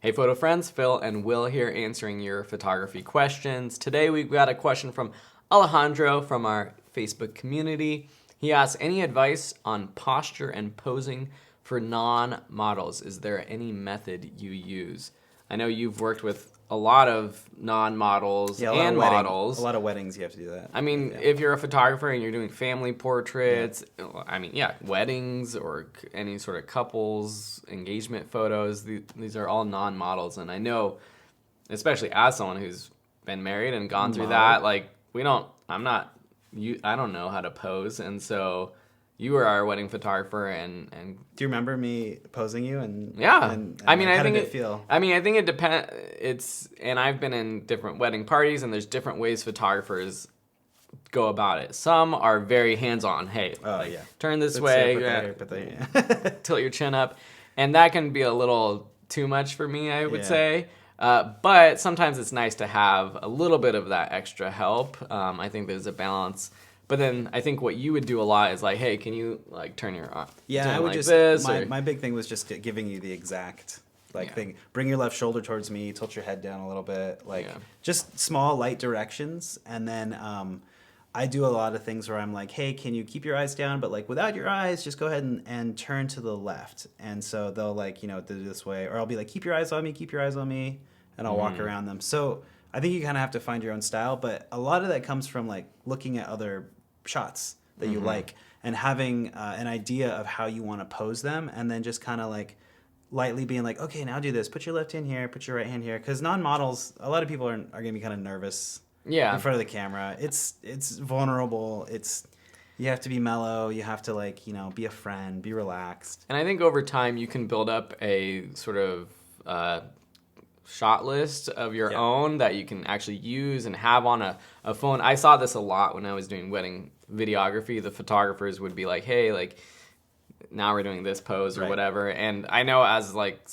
Hey photo friends, Phil and Will here answering your photography questions. Today we've got a question from Alejandro from our Facebook community. He asks, any advice on posture and posing for non-models? Is there any method you use? I know you've worked with a lot of non-models and models. A lot of weddings you have to do that. I mean, if you're a photographer and you're doing family portraits, weddings or any sort of couples, engagement photos, these are all non-models. And I know, especially as someone who's been married and gone through that, like I don't know how to pose. And so you were our wedding photographer and do you remember me posing you? And yeah, and I mean, like, I how think did it feel? I mean, I think it depends. And I've been in different wedding parties, and there's different ways photographers go about it. Some are very hands-on. Hey, turn this way, tilt your chin up, and that can be a little too much for me, I would say. But sometimes it's nice to have a little bit of that extra help. I think there's a balance. But then I think what you would do a lot is like, hey, can you like turn your arm? Yeah, I would just. My big thing was just giving you the exact thing. Bring your left shoulder towards me, tilt your head down a little bit, just small light directions. And then I do a lot of things where I'm like, hey, can you keep your eyes down, but like without your eyes, just go ahead and turn to the left. And so they'll do this way, or I'll be like, keep your eyes on me, and I'll walk around them. So I think you kind of have to find your own style, but a lot of that comes from like looking at other shots that you like and having an idea of how you want to pose them, and then just kind of like lightly being like, okay, now do this. Put your left hand here, put your right hand here. Because non-models, a lot of people are going to be kind of nervous in front of the camera. It's vulnerable. You have to be mellow. You have to be a friend, be relaxed. And I think over time you can build up a sort of shot list of your own that you can actually use and have on a phone. I saw this a lot when I was doing wedding videography. The photographers would be like, hey, like now we're doing this pose or whatever. And I know as like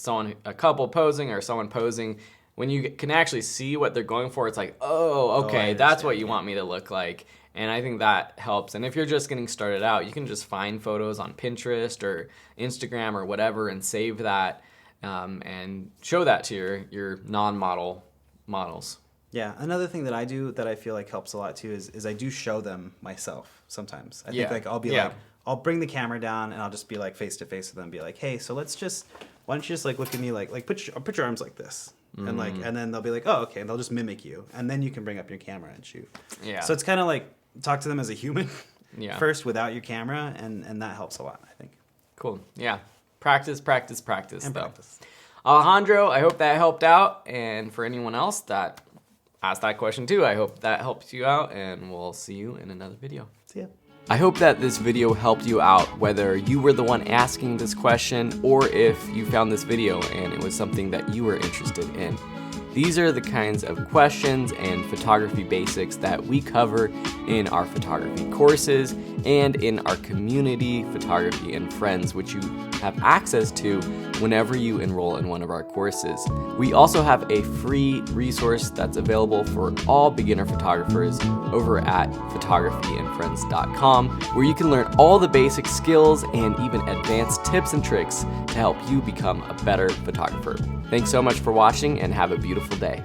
a couple posing or someone posing, when you can actually see what they're going for, it's like, oh, okay, that's what you want me to look like. And I think that helps. And if you're just getting started out, you can just find photos on Pinterest or Instagram or whatever and save that. And show that to your non-model models. Yeah, another thing that I do that I feel like helps a lot too is I do show them myself sometimes. I think I'll be like, I'll bring the camera down and I'll just be like face to face with them and be like, hey, so why don't you just like look at me like put your arms like this. And and then they'll be like, oh, okay, and they'll just mimic you. And then you can bring up your camera and shoot. Yeah. So it's kind of like talk to them as a human first without your camera, and that helps a lot, I think. Cool. Yeah. Practice. Alejandro, I hope that helped out. And for anyone else that asked that question too, I hope that helps you out, and we'll see you in another video. See ya. I hope that this video helped you out, whether you were the one asking this question or if you found this video and it was something that you were interested in. These are the kinds of questions and photography basics that we cover in our photography courses and in our community, Photography and Friends, which you have access to whenever you enroll in one of our courses. We also have a free resource that's available for all beginner photographers over at photographyandfriends.com, where you can learn all the basic skills and even advanced tips and tricks to help you become a better photographer. Thanks so much for watching and have a beautiful day.